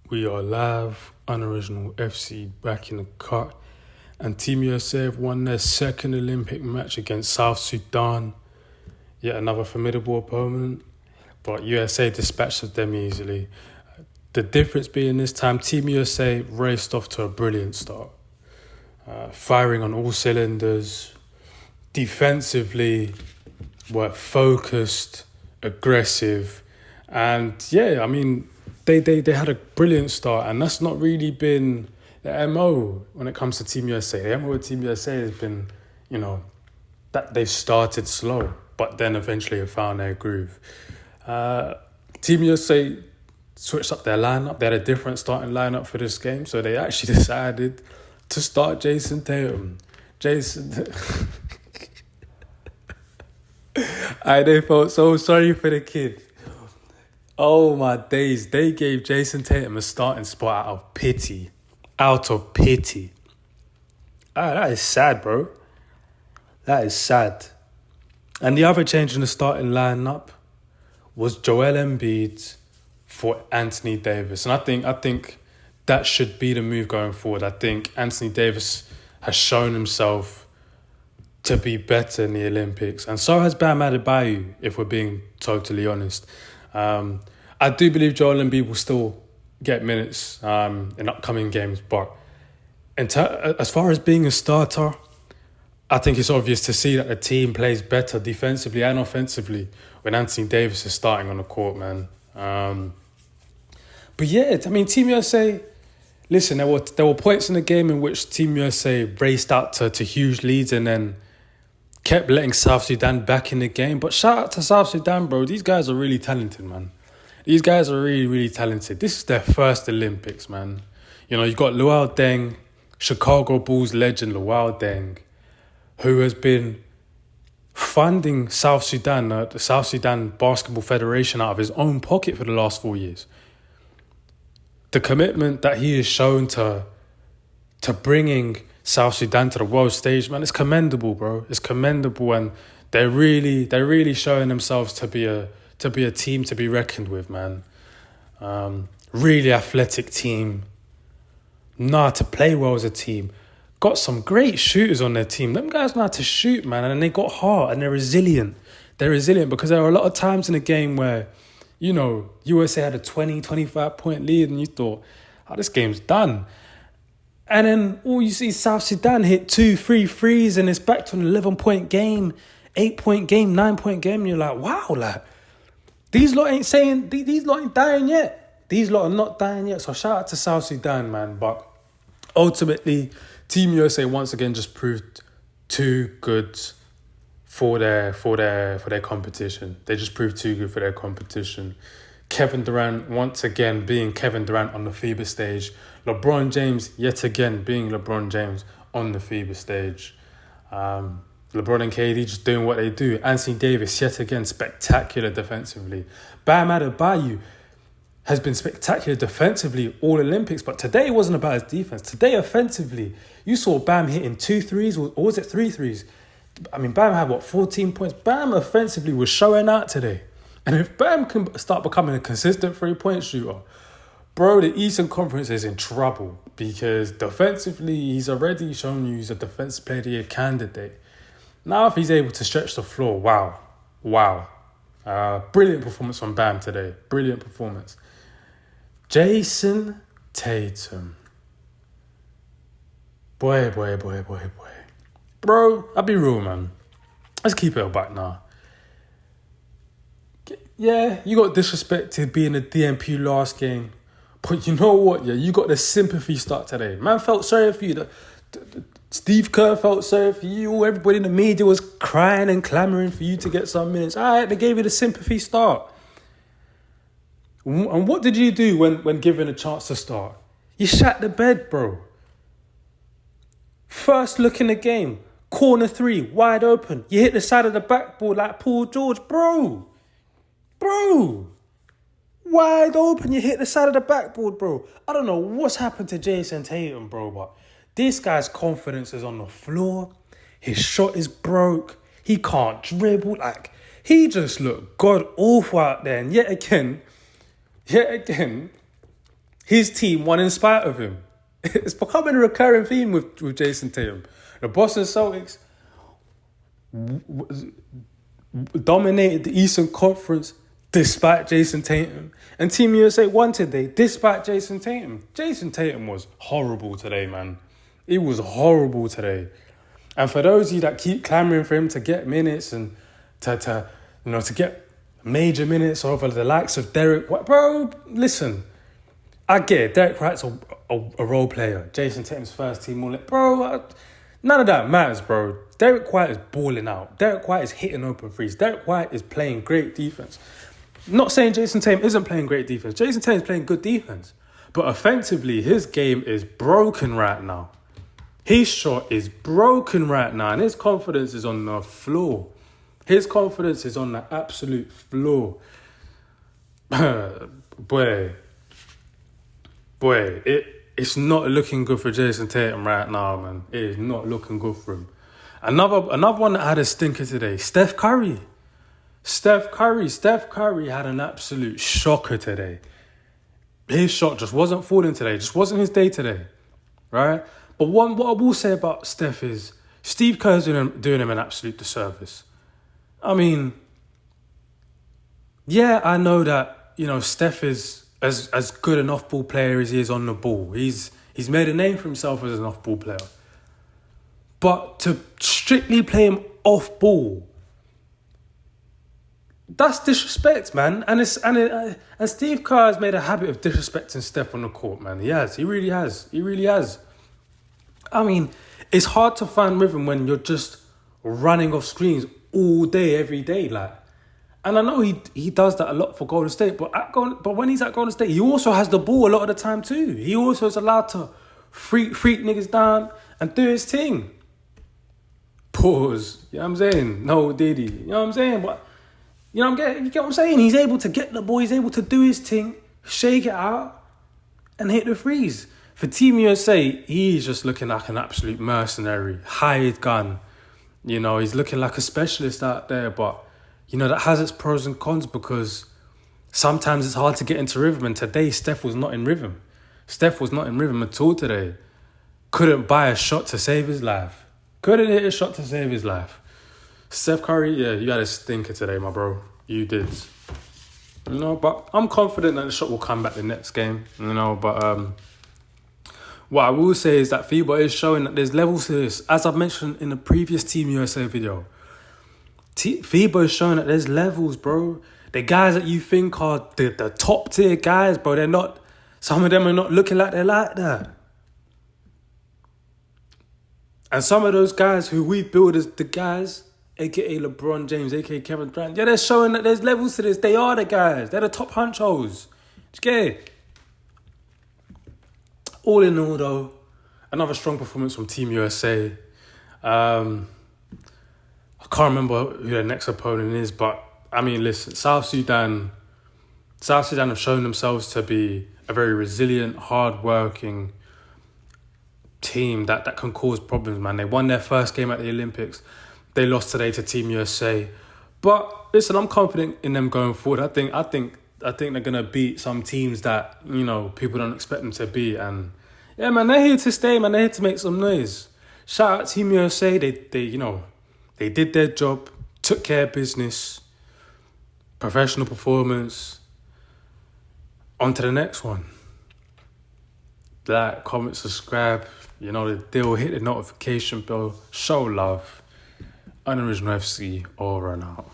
We are live, unoriginal FC back in the cut, and Team USA have won their second Olympic match against South Sudan. Yet another formidable opponent, but USA dispatched them easily. The difference being this time, Team USA raced off to a brilliant start, firing on all cylinders. Defensively, were focused, aggressive, and they had a brilliant start, and that's not really been the MO when it comes to Team USA. The MO of Team USA has been, that they've started slow, but then eventually have found their groove. Team USA switched up their lineup. They had a different starting lineup for this game, so they actually decided to start Jason Tatum. They felt so sorry for the kid. Oh my days, they gave Jason Tatum a starting spot out of pity. That is sad, bro. That is sad. And the other change in the starting lineup was Joel Embiid for Anthony Davis. And I think that should be the move going forward. I think Anthony Davis has shown himself to be better in the Olympics. And so has Bam Adebayo, if we're being totally honest. I do believe Joel Embiid will still get minutes in upcoming games, but as far as being a starter, I think it's obvious to see that the team plays better defensively and offensively when Anthony Davis is starting on the court, man. Team USA, listen, there were points in the game in which Team USA raced out to huge leads and then kept letting South Sudan back in the game. But shout out to South Sudan, bro. These guys are really talented, man. These guys are really, really talented. This is their first Olympics, man. You've got Luol Deng, Chicago Bulls legend Luol Deng, who has been funding South Sudan, the South Sudan Basketball Federation, out of his own pocket for the last 4 years. The commitment that he has shown to bringing South Sudan to the world stage, man, it's commendable, bro. It's commendable, and they're really showing themselves to be a team to be reckoned with, man. Really athletic team. Know how to play well as a team. Got some great shooters on their team. Them guys know how to shoot, man, and they got heart and they're resilient. They're resilient because there are a lot of times in the game where, USA had a 20, 25 point lead and you thought, this game's done. And then all you see South Sudan hit 2-3 threes and it's back to an 11-point game, 8-point game, 9-point game. And you're like, wow, these lot ain't dying yet. These lot are not dying yet. So shout out to South Sudan, man. But ultimately, Team USA once again just proved too good for their competition. They just proved too good for their competition. Kevin Durant once again being Kevin Durant on the FIBA stage. LeBron James yet again being LeBron James on the FIBA stage. LeBron and KD just doing what they do. Anthony Davis yet again spectacular defensively. Bam Adebayo has been spectacular defensively all Olympics, but today it wasn't about his defense. Today offensively, you saw Bam hitting 2 threes, or was it 3 threes? Bam had 14 points. Bam offensively was showing out today. And if Bam can start becoming a consistent 3-point shooter, bro, the Eastern Conference is in trouble because defensively, he's already shown you he's a Defensive Player of the Year candidate. Now, if he's able to stretch the floor, wow. Brilliant performance from Bam today. Brilliant performance. Jason Tatum. Boy. Bro, I'll be real, man. Let's keep it back now. Yeah, you got disrespected being a DMP last game. But you know what? Yeah, you got the sympathy start today. Man felt sorry for you. Steve Kerr felt sorry for you. Everybody in the media was crying and clamoring for you to get some minutes. All right, they gave you the sympathy start. And what did you do when given a chance to start? You shat the bed, bro. First look in the game. Corner 3, wide open. You hit the side of the backboard like Paul George. Bro. Wide open. You hit the side of the backboard, bro. I don't know what's happened to Jason Tatum, bro, but this guy's confidence is on the floor. His shot is broke. He can't dribble. He just looked god awful out there. And yet again, His team won in spite of him. It's becoming a recurring theme with Jason Tatum. The Boston Celtics dominated the Eastern Conference despite Jason Tatum. And Team USA won today despite Jason Tatum. Jason Tatum was horrible today, man. He was horrible today. And for those of you that keep clamoring for him to get minutes and to get major minutes over the likes of Derek White, bro, listen, I get it. Derek White's a role player. Jason Tatum's first team all that. Bro, none of that matters, bro. Derek White is balling out. Derek White is hitting open threes. Derek White is playing great defense. Not saying Jason Tatum isn't playing great defense. Jason Tatum's playing good defense. But offensively, his game is broken right now. His shot is broken right now. And his confidence is on the floor. His confidence is on the absolute floor. Boy, it's not looking good for Jason Tatum right now, man. It is not looking good for him. Another one that had a stinker today, Steph Curry. Steph Curry had an absolute shocker today. His shot just wasn't falling today. Just wasn't his day today, right? But what I will say about Steph is Steve Kerr's doing him an absolute disservice. I mean, yeah, I know that, Steph is as good an off-ball player as he is on the ball. He's made a name for himself as an off-ball player. But to strictly play him off-ball, that's disrespect, man. And Steve Kerr has made a habit of disrespecting Steph on the court, man. He has. He really has. I mean, it's hard to find rhythm when you're just running off screens all day, every day, like. And I know he does that a lot for Golden State, but when he's at Golden State, he also has the ball a lot of the time too. He also is allowed to freak niggas down and do his thing. Pause. You know what I'm saying? No, Diddy. You know what I'm saying? But you get what I'm saying? He's able to get the ball. He's able to do his thing, shake it out, and hit the threes. For Team USA, he's just looking like an absolute mercenary, hired gun. He's looking like a specialist out there, but, that has its pros and cons because sometimes it's hard to get into rhythm. And today, Steph was not in rhythm. Steph was not in rhythm at all today. Couldn't buy a shot to save his life. Couldn't hit a shot to save his life. Steph Curry, yeah, you had a stinker today, my bro. You did. But I'm confident that the shot will come back the next game. But what I will say is that FIBA is showing that there's levels to this. As I've mentioned in the previous Team USA video, FIBA is showing that there's levels, bro. The guys that you think are the top tier guys, bro, they're not. Some of them are not looking like they're like that. And some of those guys who we've billed as the guys, a.k.a. LeBron James, a.k.a. Kevin Durant, yeah, they're showing that there's levels to this. They are the guys. They're the top honchos. Just get it. All in all, though, another strong performance from Team USA. I can't remember who their next opponent is, but, I mean, listen, South Sudan have shown themselves to be a very resilient, hard-working team that can cause problems, man. They won their first game at the Olympics. They lost today to Team USA. But, listen, I'm confident in them going forward. I think they're going to beat some teams that, people don't expect them to beat. And, yeah, man, they're here to stay, man. They're here to make some noise. Shout out Team USA. They did their job, took care of business, professional performance. On to the next one. Like, comment, subscribe. The deal. Hit the notification bell. Show love. Unoriginal FC. All run out.